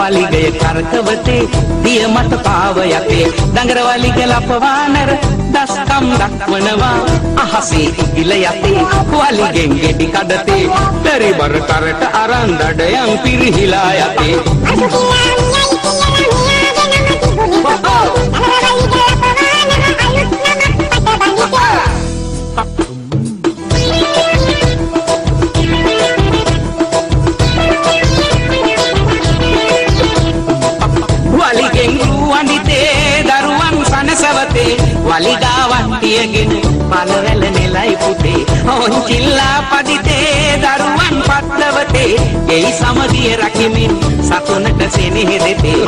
වලිගය කරකවතේ දිය මත පාව යතේ දඟර වලිග ලපවානර දස්කම් දක්වනවා අහසේ ඉල යතේ වලිගෙන් ගෙඩි කඩතේ පරිබර කරට අරන් දඩයන් පිරිහිලා යතේ වලිගාවට්ටියගෙන පළවැල නෙලයි පුතේ ඔන්චිල්ලා පදිතේ දරුවන් පත්ලවතේ එයි සමදිය රකිමින් සතුනට සෙනෙහෙ දෙතේ